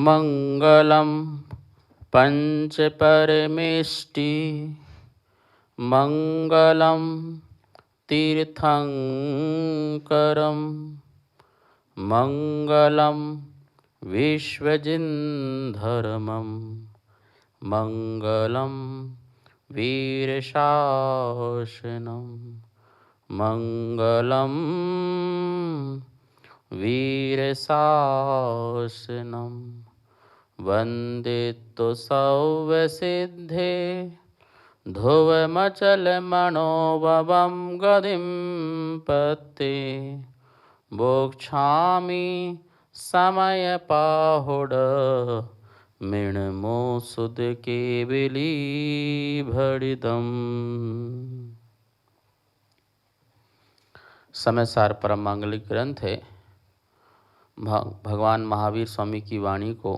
मङ्गलं पञ्चपरमेष्टि मङ्गलं तीर्थङ्करं मङ्गलं विश्वजिन्धर्मं मङ्गलं वीरशासनं मङ्गलं वीरशासनं वन्दे तु सौवसिद्धे ध्रुवमचलमनोभवं गतिं पत्ते मोक्षामि समयपाहुड मृण्मोऽसुध केवलीभरितम्। समय सार परम मांगलिक ग्रंथ है। भगवान महावीर स्वामी की वाणी को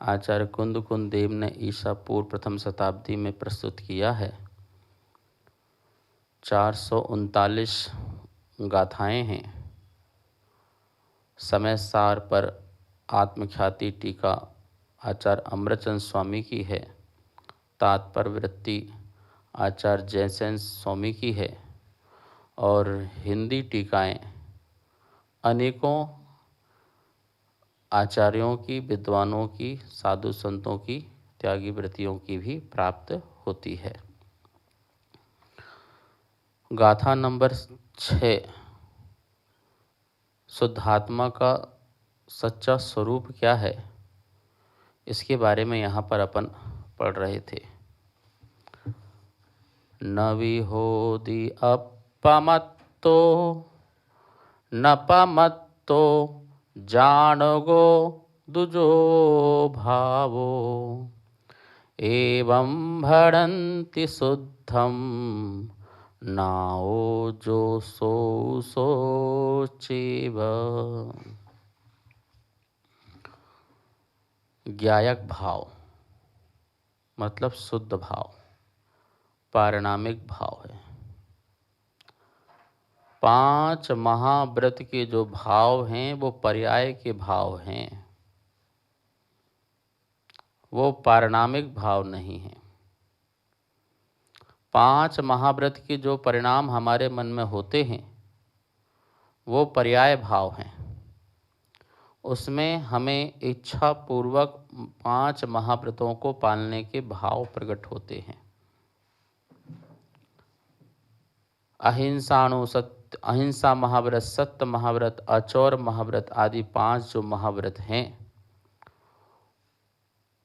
आचार्य कुंद कुंद देव ने ईसा पूर्व प्रथम शताब्दी में प्रस्तुत किया है। 439 गाथाएं हैं। समय सार पर आत्मख्याति टीका आचार्य अमृतचंद स्वामी की है। तात्पर्य वृत्ति आचार्य जयसेन स्वामी की है और हिंदी टीकाएं अनेकों आचार्यों की, विद्वानों की, साधु संतों की, त्यागी व्रतियों की भी प्राप्त होती है। गाथा नंबर 6 शुद्धात्मा का सच्चा स्वरूप क्या है, इसके बारे में यहाँ पर अपन पढ़ रहे थे। न विहोदि अपमत्तो न पमत्तो जानगो दुजो भावो एवं भरन्ति शुद्धं नाओ जो सोचेव। ज्ञायक भाव मतलब शुद्ध भाव, पारिणामिक भाव है। 5 महाव्रत के जो भाव हैं वो पर्याय के भाव हैं, वो पारिणामिक भाव नहीं है। 5 महाव्रत के जो परिणाम हमारे मन में होते हैं वो पर्याय भाव हैं। उसमें हमें इच्छा पूर्वक 5 महाव्रतों को पालने के भाव प्रकट होते हैं। अहिंसा महाव्रत, सत्य महाव्रत, अचौर महाव्रत आदि 5 जो महाव्रत हैं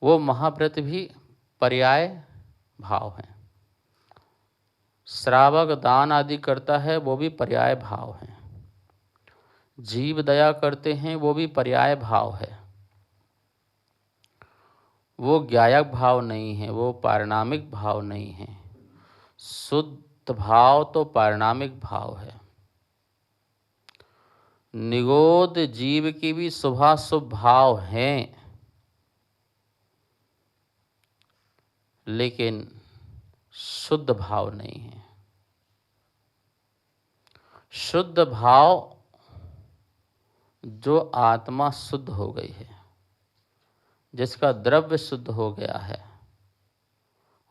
वो महाव्रत भी पर्याय भाव हैं। श्रावक दान आदि करता है वो भी पर्याय भाव हैं। जीव दया करते हैं वो भी पर्याय भाव है। वो ज्ञायक भाव नहीं है, वो पारिणामिक भाव नहीं है। शुद्ध भाव तो पारिणामिक भाव है। निगोद जीव की भी शुभाशुभ भाव हैं, लेकिन शुद्ध भाव नहीं है। शुद्ध भाव जो आत्मा शुद्ध हो गई है, जिसका द्रव्य शुद्ध हो गया है,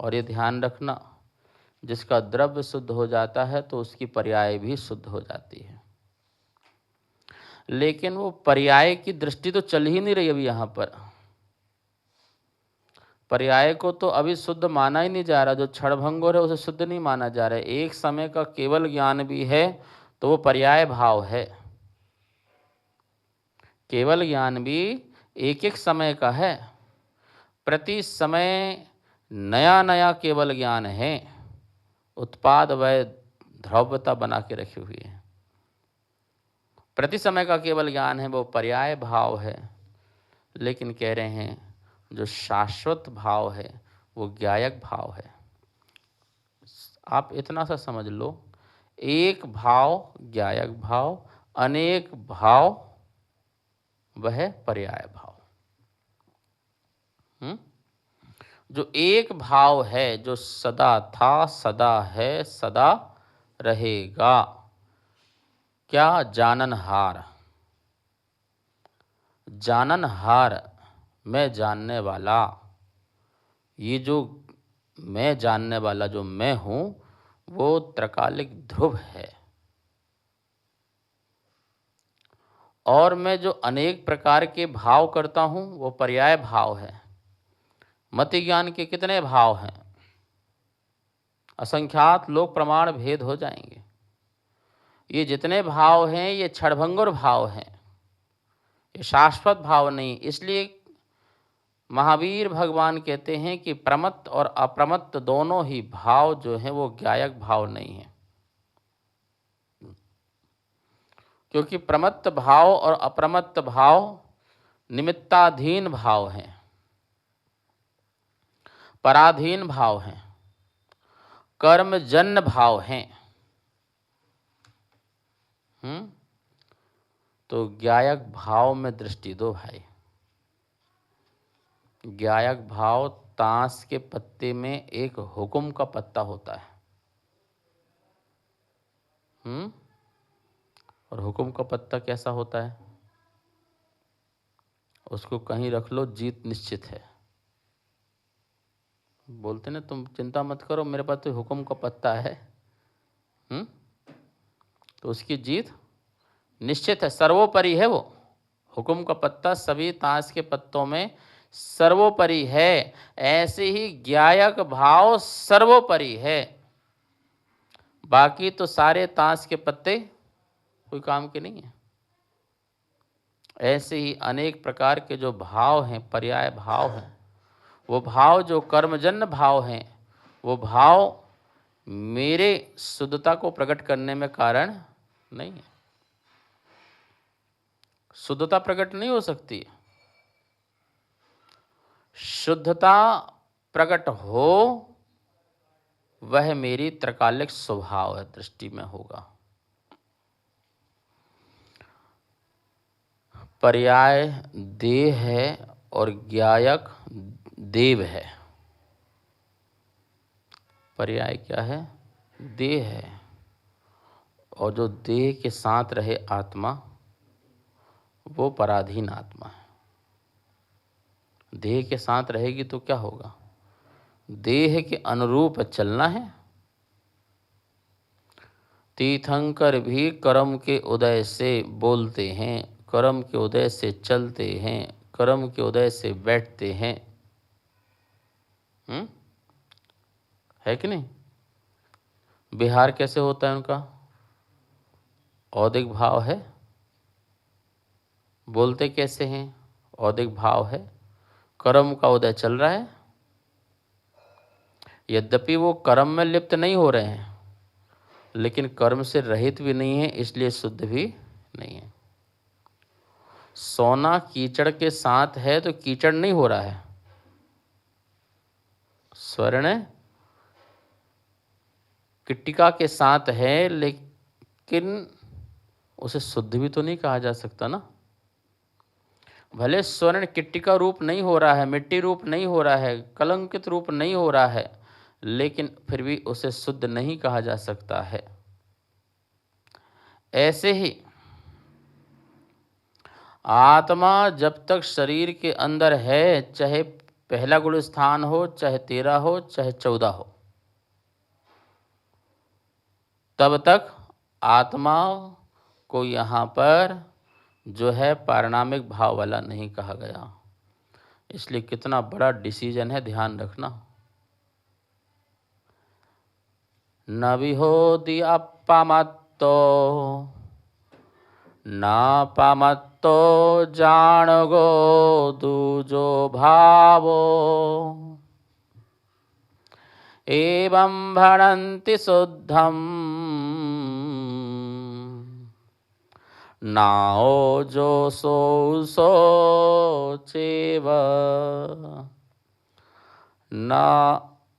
और ये ध्यान रखना, जिसका द्रव्य शुद्ध हो जाता है तो उसकी पर्याय भी शुद्ध हो जाती है। लेकिन वो पर्याय की दृष्टि तो चल ही नहीं रही अभी। यहाँ पर पर्याय को तो अभी शुद्ध माना ही नहीं जा रहा। जो क्षणभंगुर है उसे शुद्ध नहीं माना जा रहा है। एक समय का केवल ज्ञान भी है तो वो पर्याय भाव है। केवल ज्ञान भी एक एक समय का है। प्रति समय नया नया केवल ज्ञान है। उत्पाद वह द्रव्यता बना के रखी हुई है। प्रति समय का केवल ज्ञान है वो पर्याय भाव है। लेकिन कह रहे हैं जो शाश्वत भाव है वो ज्ञायक भाव है। आप इतना सा समझ लो, एक भाव ज्ञायक भाव, अनेक भाव वह पर्याय भाव। जो एक भाव है, जो सदा था, सदा है, सदा रहेगा, क्या जाननहार। जाननहार मैं जानने वाला, ये जो मैं जानने वाला जो मैं हूँ वो त्रकालिक ध्रुव है। और मैं जो अनेक प्रकार के भाव करता हूँ वो पर्याय भाव है। मति ज्ञान के कितने भाव हैं? असंख्यात लोक प्रमाण भेद हो जाएंगे। ये जितने भाव हैं ये क्षणभंगुर भाव हैं, ये शाश्वत भाव नहीं। इसलिए महावीर भगवान कहते हैं कि प्रमत्त और अप्रमत्त दोनों ही भाव जो हैं वो ज्ञायक भाव नहीं है। क्योंकि प्रमत्त भाव और अप्रमत्त भाव निमित्ताधीन भाव हैं, पराधीन भाव हैं, कर्मजन्य भाव हैं। तो ज्ञायक भाव में दृष्टि दो भाई। ज्ञायक भाव ताश के पत्ते में एक हुक्म का पत्ता होता है। और हुक्म का पत्ता कैसा होता है? उसको कहीं रख लो, जीत निश्चित है। बोलते ना, तुम चिंता मत करो, मेरे पास तो हुक्म का पत्ता है। तो उसकी जीत निश्चित है, सर्वोपरि है वो। हुक्म का पत्ता सभी ताश के पत्तों में सर्वोपरि है। ऐसे ही ज्ञायक भाव सर्वोपरि है। बाकी तो सारे ताश के पत्ते कोई काम के नहीं है। ऐसे ही अनेक प्रकार के जो भाव हैं, पर्याय भाव हैं, वो भाव जो कर्मजन्य भाव हैं, वो भाव मेरे शुद्धता को प्रकट करने में कारण नहीं है। शुद्धता प्रकट नहीं हो सकती। शुद्धता प्रकट हो वह मेरी त्रकालिक स्वभाव है, दृष्टि में होगा। पर्याय देह है और ज्ञायक देव है। पर्याय क्या है? देह है। और जो देह के साथ रहे आत्मा वो पराधीन आत्मा है। देह के साथ रहेगी तो क्या होगा? देह के अनुरूप चलना है। तीर्थंकर भी कर्म के उदय से बोलते हैं, कर्म के उदय से चलते हैं, कर्म के उदय से बैठते हैं। है कि नहीं? बिहार कैसे होता है उनका? औदिक भाव है। बोलते कैसे हैं? औदिक भाव है। कर्म का उदय चल रहा है। यद्यपि वो कर्म में लिप्त नहीं हो रहे हैं, लेकिन कर्म से रहित भी नहीं है, इसलिए शुद्ध भी नहीं है। सोना कीचड़ के साथ है तो कीचड़ नहीं हो रहा है। स्वर्ण किट्टिका के साथ है, लेकिन उसे शुद्ध भी तो नहीं कहा जा सकता ना। भले स्वर्ण किट्टिका रूप नहीं हो रहा है, मिट्टी रूप नहीं हो रहा है, कलंकित रूप नहीं हो रहा है, लेकिन फिर भी उसे शुद्ध नहीं कहा जा सकता है। ऐसे ही आत्मा जब तक शरीर के अंदर है, चाहे पहला गुण स्थान हो, चाहे 13 हो, चाहे 14 हो, तब तक आत्मा को यहाँ पर जो है पारिणामिक भाव वाला नहीं कहा गया। इसलिए कितना बड़ा डिसीजन है, ध्यान रखना। न विहोति अपामत्तो न पामत्तो जाणगो दूजो भावो एवं भणन्ति शुद्धम नाओ जो सो चेव न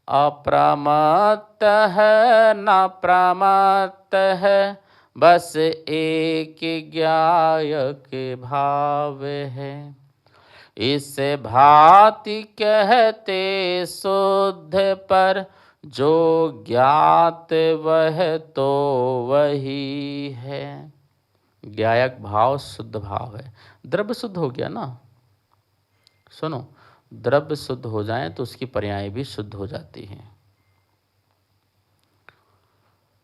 अप्रमत्त है न प्रमत्त है, बस एक ज्ञायक भाव है। इस भांति कहते शुद्ध पर जो ज्ञात वह तो वही है। ज्ञायक भाव शुद्ध भाव है। द्रव्य शुद्ध हो गया ना, सुनो, द्रव्य शुद्ध हो जाए तो उसकी पर्याय भी शुद्ध हो जाती हैं।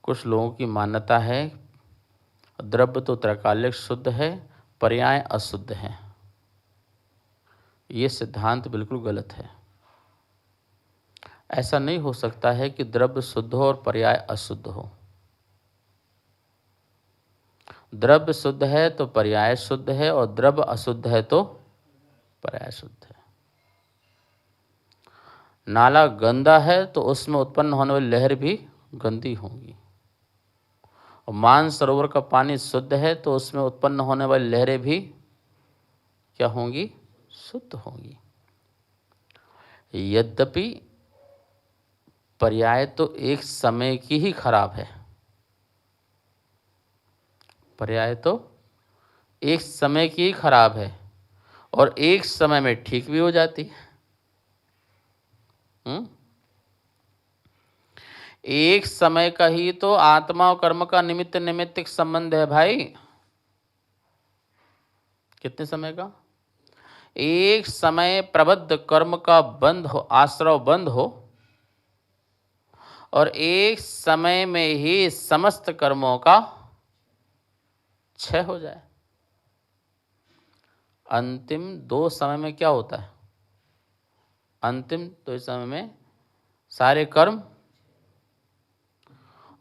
कुछ लोगों की मान्यता है द्रव्य तो त्रैकालिक शुद्ध है, पर्याय अशुद्ध है। ये सिद्धांत बिल्कुल गलत है। ऐसा नहीं हो सकता है कि द्रव्य शुद्ध हो और पर्याय अशुद्ध हो। द्रव्य शुद्ध है तो पर्याय शुद्ध है, और द्रव्य अशुद्ध है तो पर्याय शुद्ध है। नाला गंदा है तो उसमें उत्पन्न होने वाली लहर भी गंदी होगी, और मानसरोवर का पानी शुद्ध है तो उसमें उत्पन्न होने वाली लहरें भी क्या होंगी? शुद्ध होंगी। यद्यपि पर्याय तो एक समय की ही खराब है, पर्याय तो एक समय की ही खराब है, और एक समय में ठीक भी हो जाती है। एक समय का ही तो आत्मा और कर्म का निमित्त निमित्तिक संबंध है भाई। कितने समय का? एक समय प्रबद्ध कर्म का बंध हो, आश्रव बंद हो, और एक समय में ही समस्त कर्मों का क्षय हो जाए। अंतिम दो समय में क्या होता है? अंतिम दो समय में सारे कर्म,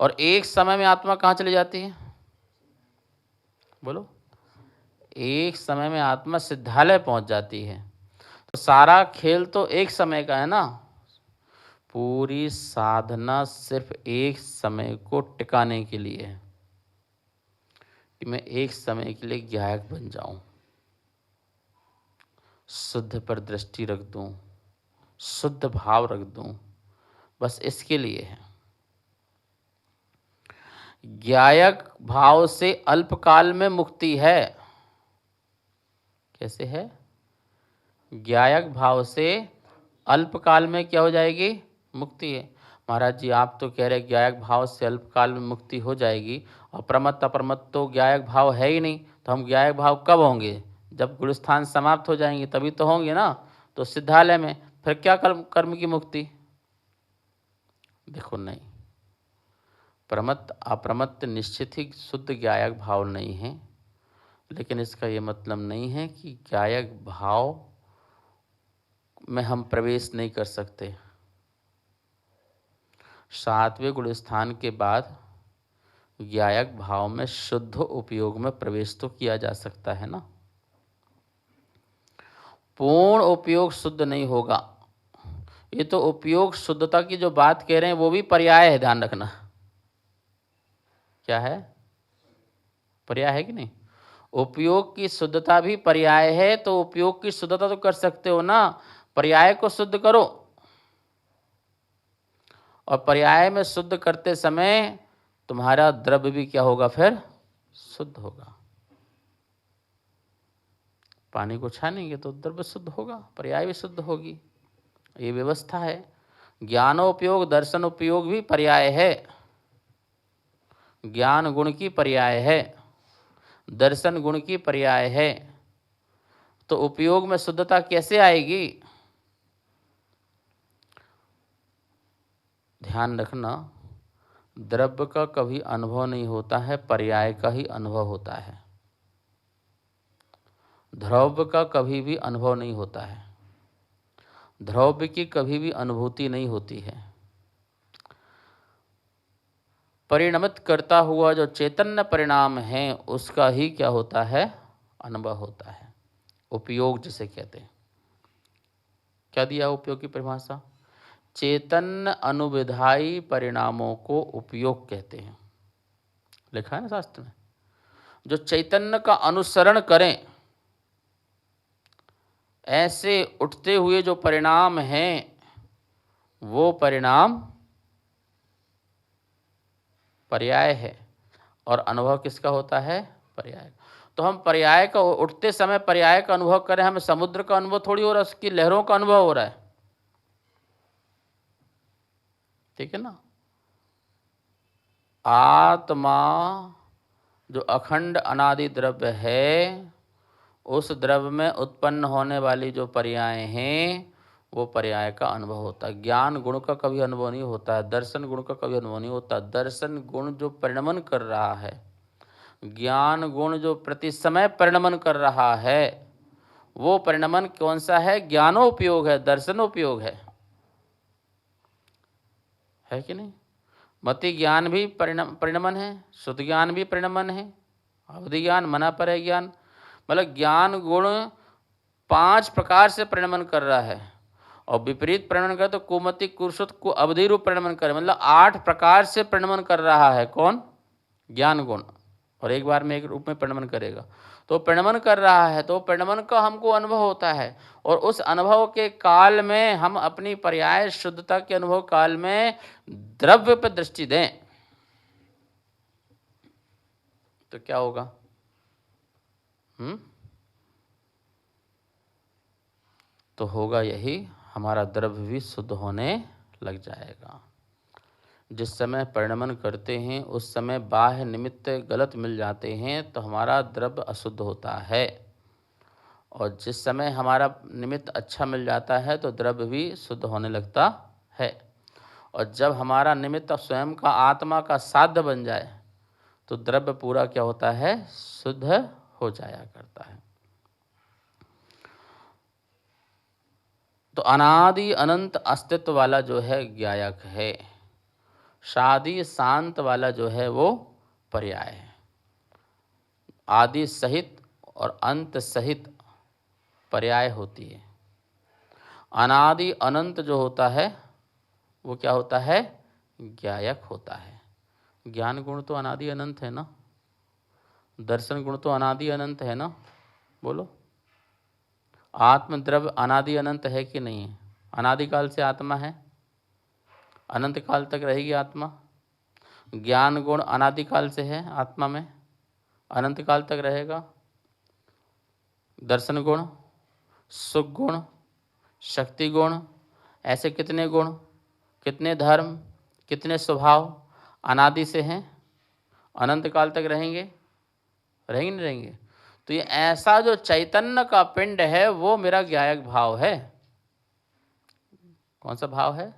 और एक समय में आत्मा कहाँ चली जाती है? बोलो। एक समय में आत्मा सिद्धालय पहुंच जाती है। तो सारा खेल तो एक समय का है ना। पूरी साधना सिर्फ एक समय को टिकाने के लिए है कि मैं एक समय के लिए गायक बन जाऊं, शुद्ध पर दृष्टि रख दूं, शुद्ध भाव रख दूं, बस इसके लिए है। गायक भाव से अल्पकाल में मुक्ति है। कैसे है? गायक भाव से अल्पकाल में क्या हो जाएगी? मुक्ति है। महाराज जी आप तो कह रहे गायक भाव से अल्पकाल में मुक्ति हो जाएगी, और प्रमत्त अप्रमत्त तो गायक भाव है ही नहीं, तो हम गायक भाव कब होंगे? जब गुणस्थान समाप्त हो जाएंगे तभी तो होंगे ना। तो सिद्धालय में फिर क्या कर्म की मुक्ति? देखो नहीं, प्रमत्त अप्रमत्त निश्चित ही शुद्ध गायक भाव नहीं है, लेकिन इसका ये मतलब नहीं है कि गायक भाव में हम प्रवेश नहीं कर सकते। सातवें गुण स्थान के बाद गायक भाव में शुद्ध उपयोग में प्रवेश तो किया जा सकता है ना। पूर्ण उपयोग शुद्ध नहीं होगा। ये तो उपयोग शुद्धता की जो बात कह रहे हैं वो भी पर्याय है, ध्यान रखना। क्या है? पर्याय है कि नहीं? उपयोग की शुद्धता भी पर्याय है, तो उपयोग की शुद्धता तो कर सकते हो ना, पर्याय को शुद्ध करो। और पर्याय में शुद्ध करते समय तुम्हारा द्रव्य भी क्या होगा? फिर शुद्ध होगा। पानी को छानेंगे तो द्रव्य शुद्ध होगा, पर्याय भी शुद्ध होगी। ये व्यवस्था है। ज्ञानोपयोग दर्शन उपयोग भी पर्याय है। ज्ञान गुण की पर्याय है, दर्शन गुण की पर्याय है, तो उपयोग में शुद्धता कैसे आएगी? ध्यान रखना, द्रव्य का कभी अनुभव नहीं होता है, पर्याय का ही अनुभव होता है। द्रव्य का कभी भी अनुभव नहीं होता है, द्रव्य की कभी भी अनुभूति नहीं होती है। परिणमित करता हुआ जो चैतन्य परिणाम है उसका ही क्या होता है? अनुभव होता है। उपयोग जिसे कहते हैं। क्या दिया उपयोग की परिभाषा? चैतन्य अनुविधायी परिणामों को उपयोग कहते हैं। लिखा है ना शास्त्र में। जो चैतन्य का अनुसरण करें, ऐसे उठते हुए जो परिणाम हैं वो परिणाम पर्याय है, और अनुभव किसका होता है? पर्याय। तो हम पर्याय का उठते समय पर्याय का अनुभव करें, हमें समुद्र का अनुभव थोड़ी हो रहा है, उसकी लहरों का अनुभव हो रहा है। ठीक है ना। आत्मा जो अखंड अनादि द्रव्य है उस द्रव्य में उत्पन्न होने वाली जो पर्याय हैं वो पर्याय का अनुभव होता है। ज्ञान गुण का कभी अनुभव नहीं होता है, दर्शन गुण का कभी अनुभव नहीं होता। दर्शन गुण जो परिणमन कर रहा है, ज्ञान गुण जो प्रति समय परिणमन कर रहा है, वो परिणमन कौन सा है? ज्ञानोपयोग है, दर्शनोपयोग है कि नहीं? मति ज्ञान भी परिणमन है, शुद्ध ज्ञान भी परिणमन है, अवधि ज्ञान, मना पर ज्ञान, मतलब ज्ञान गुण 5 प्रकार से परिणमन कर रहा है। और विपरीत परिणमन करे तो कुमति कुरुषुत को अवधि रूप परिणमन करे, मतलब 8 प्रकार से परिणमन कर रहा है। कौन? ज्ञान गुण। और एक बार में एक रूप में परिणमन करेगा तो परिणमन कर रहा है, तो परिणमन का हमको अनुभव होता है। और उस अनुभव के काल में हम अपनी पर्याय शुद्धता के अनुभव काल में द्रव्य पर दृष्टि दें तो क्या होगा? तो होगा यही, हमारा द्रव्य भी शुद्ध होने लग जाएगा। जिस समय परिणमन करते हैं उस समय बाह्य निमित्त गलत मिल जाते हैं तो हमारा द्रव्य अशुद्ध होता है, और जिस समय हमारा निमित्त अच्छा मिल जाता है तो द्रव्य भी शुद्ध होने लगता है। और जब हमारा निमित्त स्वयं का आत्मा का साध्य बन जाए तो द्रव्य पूरा क्या होता है? शुद्ध हो जाया करता है। तो अनादि अनंत अस्तित्व वाला जो है ज्ञायक है, शादी शांत वाला जो है वो पर्याय है। आदि सहित और अंत सहित पर्याय होती है। अनादि अनंत जो होता है वो क्या होता है? ज्ञायक होता है। ज्ञान गुण तो अनादि अनंत है ना, दर्शन गुण तो अनादि अनंत है ना, बोलो। आत्म द्रव्य अनादि अनंत है कि नहीं है? अनादिकाल से आत्मा है, अनंत काल तक रहेगी आत्मा। ज्ञान गुण अनादिकाल से है आत्मा में, अनंत काल तक रहेगा। दर्शन गुण, सुख गुण, शक्ति गुण, ऐसे कितने गुण, कितने धर्म, कितने स्वभाव अनादि से हैं, अनंत काल तक रहेंगे? रहेंगे नहीं रहेंगे? तो ये ऐसा जो चैतन्य का पिंड है वो मेरा ज्ञायक भाव है। कौन सा भाव है?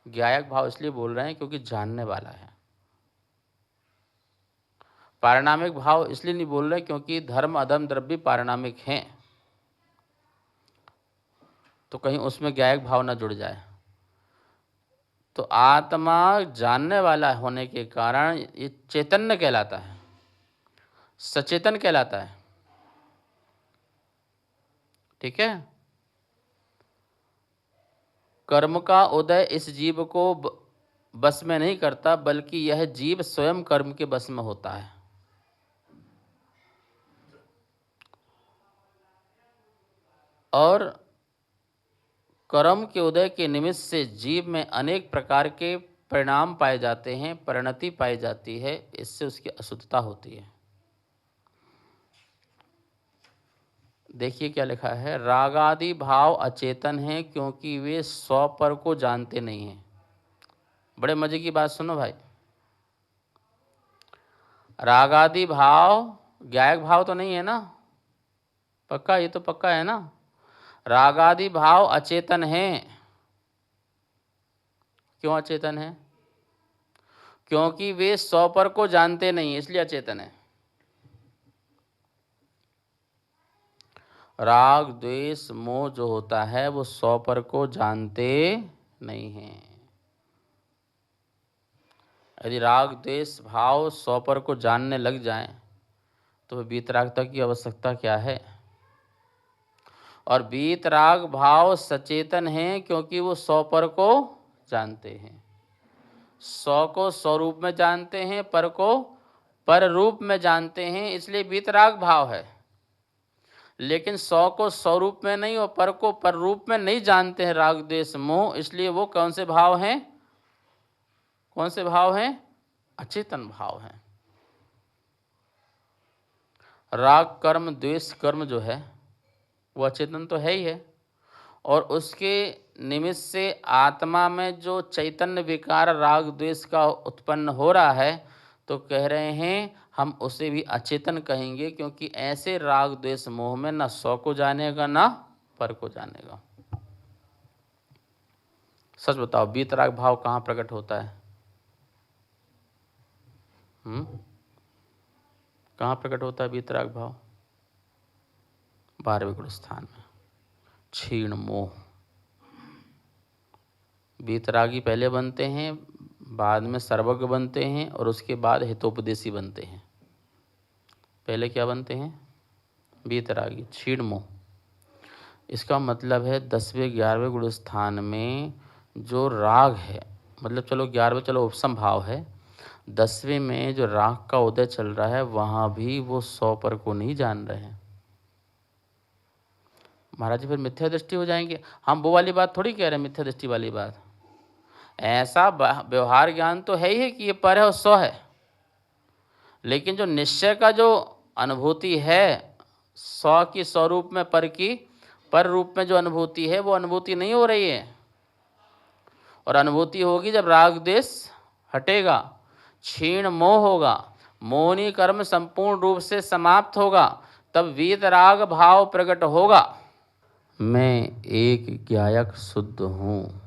ज्ञायक भाव इसलिए बोल रहे हैं क्योंकि जानने वाला है। पारिणामिक भाव इसलिए नहीं बोल रहे क्योंकि धर्म अधर्म द्रव्य पारिणामिक हैं, तो कहीं उसमें ज्ञायक भाव ना जुड़ जाए। तो आत्मा जानने वाला होने के कारण ये चैतन्य कहलाता है, सचेतन कहलाता है। ठीक है? कर्म का उदय इस जीव को बस में नहीं करता, बल्कि यह जीव स्वयं कर्म के बस में होता है। और कर्म के उदय के निमित्त से जीव में अनेक प्रकार के परिणाम पाए जाते हैं, परिणति पाई जाती है, इससे उसकी अशुद्धता होती है। देखिए क्या लिखा है, रागादि भाव अचेतन हैं क्योंकि वे स्वपर को जानते नहीं हैं। बड़े मजे की बात सुनो भाई, रागादि भाव ज्ञायक भाव तो नहीं है ना? पक्का? ये तो पक्का है ना? रागादि भाव अचेतन हैं। क्यों अचेतन है? क्योंकि वे स्वपर को जानते नहीं, इसलिए अचेतन है। राग द्वेष मोह जो होता है वो स्वपर को जानते नहीं है। यदि राग द्वेष भाव स्वपर को जानने लग जाएं तो वीतरागता की आवश्यकता क्या है? और वीतराग भाव सचेतन हैं क्योंकि वो स्वपर को जानते हैं। स्व को स्वरूप में जानते हैं, पर को पर रूप में जानते हैं, इसलिए वीतराग भाव है। लेकिन स्व को स्वरूप में नहीं और पर को पर रूप में नहीं जानते हैं राग द्वेष मोह, इसलिए वो कौन से भाव हैं? कौन से भाव हैं? अचेतन भाव हैं। राग कर्म द्वेष कर्म जो है वो अचेतन तो है ही है, और उसके निमित्त से आत्मा में जो चैतन्य विकार राग द्वेष का उत्पन्न हो रहा है, तो कह रहे हैं हम उसे भी अचेतन कहेंगे, क्योंकि ऐसे राग द्वेष मोह में ना सौ को जानेगा ना पर को जानेगा। सच बताओ, वीतराग भाव कहाँ प्रकट होता है? कहाँ प्रकट होता है वीतराग भाव? 12वें गुण स्थान में। क्षीण मोह। वीतरागी पहले बनते हैं, बाद में सर्वज्ञ बनते हैं, और उसके बाद हितोपदेशी बनते हैं। पहले क्या बनते हैं? वीतरागी, क्षीण मोह। इसका मतलब है 10वें 11वें गुण स्थान में जो राग है, मतलब चलो 11वें चलो उपसम भाव है, 10वें में जो राग का उदय चल रहा है वहाँ भी वो 100 पर को नहीं जान रहे हैं। महाराज जी फिर मिथ्या दृष्टि हो जाएंगे। हम वो वाली बात थोड़ी कह रहे हैं, मिथ्या दृष्टि वाली बात। ऐसा व्यवहार ज्ञान तो है ही है कि ये पर है और 100 है, लेकिन जो निश्चय का जो अनुभूति है 100 की 100 रूप में, पर की पर रूप में जो अनुभूति है वो अनुभूति नहीं हो रही है। और अनुभूति होगी जब राग द्वेष हटेगा, क्षीण मोह होगा, मोहनी कर्म संपूर्ण रूप से समाप्त होगा, तब वीतराग भाव प्रकट होगा। मैं एक ज्ञायक शुद्ध हूँ,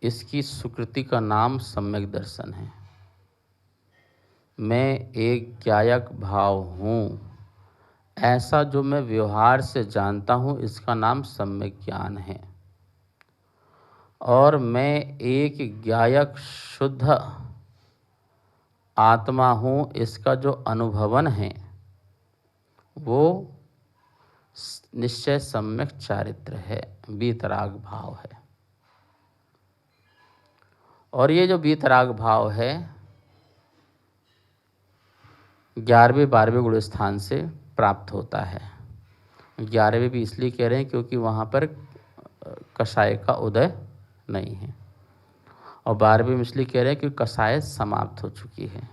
इसकी सुकृति का नाम सम्यक दर्शन है। मैं एक ज्ञायक भाव हूँ, ऐसा जो मैं व्यवहार से जानता हूँ इसका नाम सम्यक ज्ञान है। और मैं एक ज्ञायक शुद्ध आत्मा हूँ, इसका जो अनुभवन है वो निश्चय सम्यक चारित्र है, वीतराग भाव है। और ये जो वीतराग भाव है 11वें 12वें गुण स्थान से प्राप्त होता है। 11वें भी इसलिए कह रहे हैं क्योंकि वहाँ पर कषाय का उदय नहीं है, और 12वें में इसलिए कह रहे हैं क्योंकि कषाय समाप्त हो चुकी है।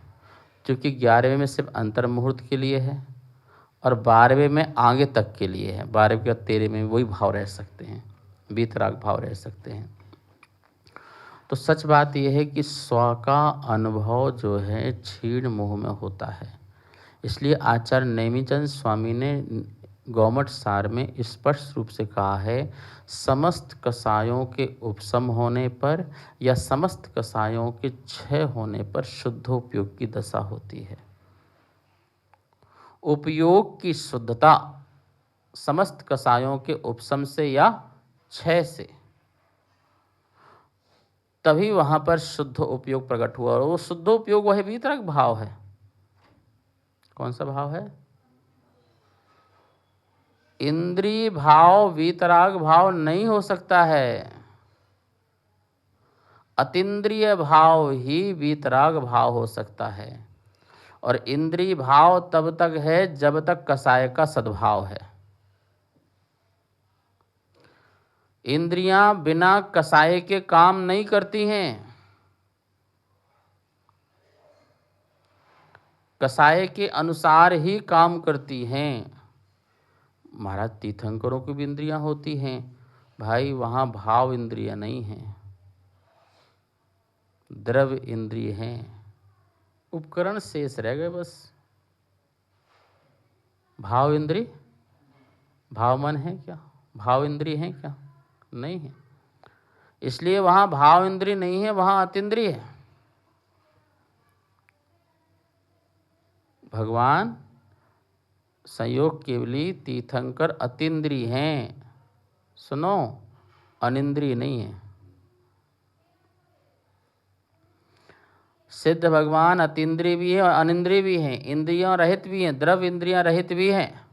क्योंकि 11वें में सिर्फ अंतर मुहूर्त के लिए है और 12वें में आगे तक के लिए है। 12वें के बाद 13वें में वही भाव रह सकते हैं, वीतराग भाव रह सकते हैं। तो सच बात यह है कि स्व का अनुभव जो है क्षीण मोह में होता है। इसलिए आचार्य नेमिचंद स्वामी ने गौमठ सार में स्पष्ट रूप से कहा है, समस्त कसायों के उपशम होने पर या समस्त कसायों के क्षय होने पर शुद्धोपयोग की दशा होती है। उपयोग की शुद्धता समस्त कसायों के उपशम से या क्षय से, तभी वहाँ पर शुद्ध उपयोग प्रकट हुआ। और वो शुद्ध उपयोग वह वीतराग भाव है। कौन सा भाव है? इंद्रिय भाव वीतराग भाव नहीं हो सकता है, अतीन्द्रिय भाव ही वीतराग भाव हो सकता है। और इंद्रिय भाव तब तक है जब तक कसाय का सद्भाव है। इंद्रियां बिना कसाय के काम नहीं करती हैं। कसाय के अनुसार ही काम करती हैं। महाराज तीर्थंकरों की भी इंद्रियां होती हैं भाई, वहाँ भाव इंद्रिय नहीं हैं, द्रव्य इंद्रिय हैं। उपकरण शेष रह गए बस। भाव इंद्रिय, भाव मन है क्या? भाव इंद्रिय है क्या? नहीं है। इसलिए वहाँ भाव इंद्रिय नहीं है, वहाँ अतीन्द्रिय है। भगवान संयोग केवली तीर्थंकर अतीन्द्रिय हैं। सुनो, अनिंद्रिय नहीं है। सिद्ध भगवान अतीन्द्रिय भी है और अनिंद्रिय भी हैं, इंद्रियों रहित भी हैं, द्रव्य इंद्रियां रहित भी हैं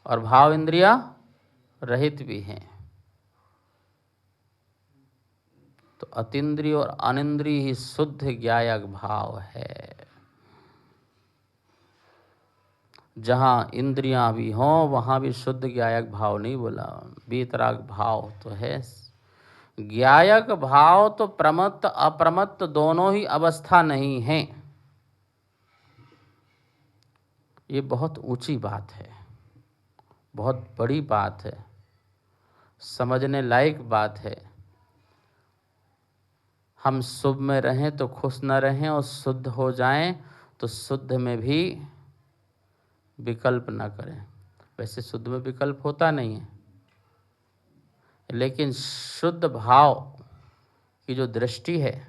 और भाव इंद्रियां रहित भी हैं। तो अतीन्द्रिय और अनिंद्रिय ही शुद्ध ज्ञायक भाव है। जहाँ इंद्रियां भी हों वहाँ भी शुद्ध ज्ञायक भाव नहीं बोला, वीतराग भाव तो है। ज्ञायक भाव तो प्रमत्त अप्रमत्त दोनों ही अवस्था नहीं है। ये बहुत ऊंची बात है, बहुत बड़ी बात है, समझने लायक बात है। हम शुभ में रहें तो खुश न रहें, और शुद्ध हो जाएं तो शुद्ध में भी विकल्प ना करें। वैसे शुद्ध में विकल्प होता नहीं है, लेकिन शुद्ध भाव की जो दृष्टि है,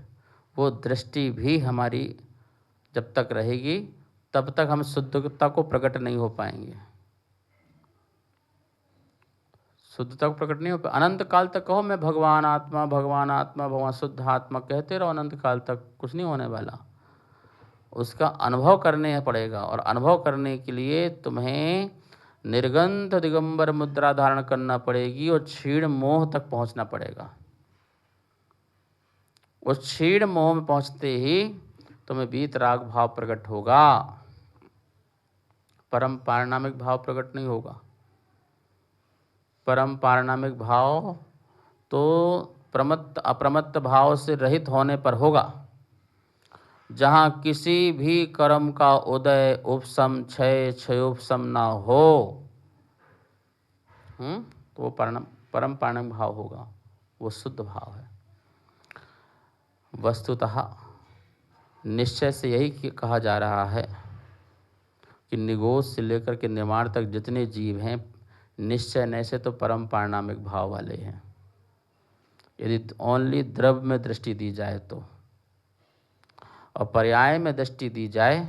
वो दृष्टि भी हमारी जब तक रहेगी तब तक हम शुद्धता को प्रकट नहीं हो पाएंगे। शुद्धता को प्रकट नहीं हो पाए। अनंत काल तक कहो मैं भगवान आत्मा, भगवान आत्मा, भगवान शुद्ध आत्मा कहते रहो अनंत काल तक, कुछ नहीं होने वाला। उसका अनुभव करने पड़ेगा, और अनुभव करने के लिए तुम्हें निर्गंध दिगंबर मुद्रा धारण करना पड़ेगी और क्षीण मोह तक पहुंचना पड़ेगा। उस क्षीण मोह में पहुंचते ही तुम्हें वीतराग भाव प्रकट होगा, परम पारिणामिक भाव प्रकट नहीं होगा। परम पारिणामिक भाव तो प्रमत्त अप्रमत्त भाव से रहित होने पर होगा, जहाँ किसी भी कर्म का उदय उपशम क्षय क्षयोपशम ना हो, तो वो परम पारिणामिक भाव होगा, वो शुद्ध भाव है। वस्तुतः निश्चय से यही कहा जा रहा है कि निगोज से लेकर के निर्माण तक जितने जीव हैं, निश्चय नय से तो परम पारिणामिक भाव वाले हैं। यदि ओनली द्रव्य में दृष्टि दी जाए तो, और पर्याय में दृष्टि दी जाए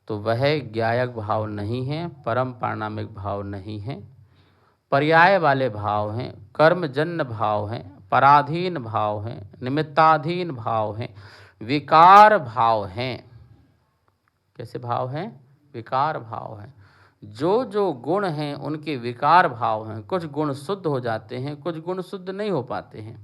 तो वह ज्ञायक भाव नहीं है, परम पारिणामिक भाव नहीं है। पर्याय वाले भाव हैं, कर्मजन्य भाव हैं, पराधीन भाव हैं, निमित्ताधीन भाव हैं, विकार भाव हैं। कैसे भाव हैं? विकार भाव हैं। जो जो गुण हैं उनके विकार भाव हैं। कुछ गुण शुद्ध हो जाते हैं, कुछ गुण शुद्ध नहीं हो पाते हैं।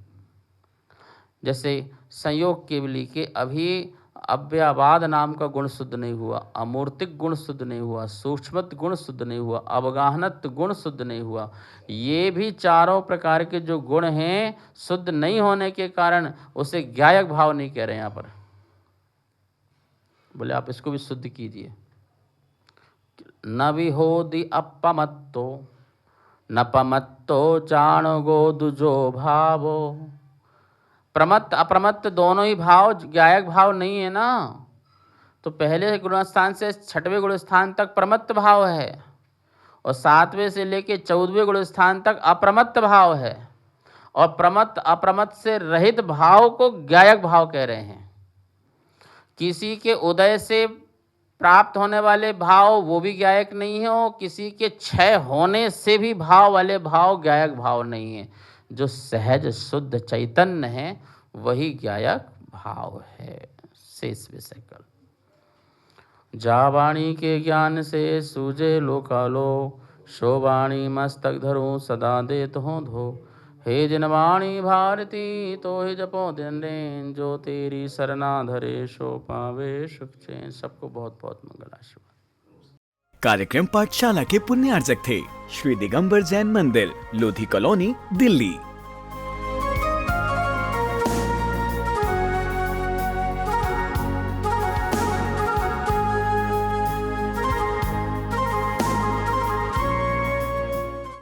जैसे संयोग केवली के अभी अव्ययवाद नाम का गुण शुद्ध नहीं हुआ, अमूर्तिक गुण शुद्ध नहीं हुआ, सूक्ष्मत गुण शुद्ध नहीं हुआ, अवगाहनत गुण शुद्ध नहीं हुआ। ये भी चारों प्रकार के जो गुण हैं, शुद्ध नहीं होने के कारण उसे ज्ञायक भाव नहीं कह रहे हैं यहाँ पर। बोले आप इसको भी शुद्ध कीजिए। न विहोदि अपमत्तो न पमत्तो चाणगो दुजो भावो। प्रमत्त अप्रमत्त दोनों ही भाव ज्ञायक भाव नहीं है ना। तो पहले गुणस्थान से 6वें गुणस्थान तक प्रमत्त भाव है, और 7वें से लेके 14वें गुणस्थान तक अप्रमत्त भाव है। और प्रमत्त अप्रमत्त से रहित भाव को ज्ञायक भाव कह रहे हैं। किसी के उदय से प्राप्त होने वाले भाव वो भी ज्ञायक नहीं है, और किसी के क्षय होने से भी भाव वाले भाव ज्ञायक भाव नहीं है। जो सहज शुद्ध चैतन्य है वही ज्ञायक भाव है। शेष विषय कल। जा वाणी के ज्ञान से सूझे लोकालो, सो वाणी मस्तक धरो सदा देत हो धो। हे जिनवाणी भारती तो ही जपो दिन रेन, जो तेरी सरना धरे सो पावे सुख चैन। सबको बहुत बहुत मंगलाशीर्वाद। कार्यक्रम पाठशाला के पुण्यार्जक थे श्री दिगंबर जैन मंदिर, लोधी कॉलोनी, दिल्ली।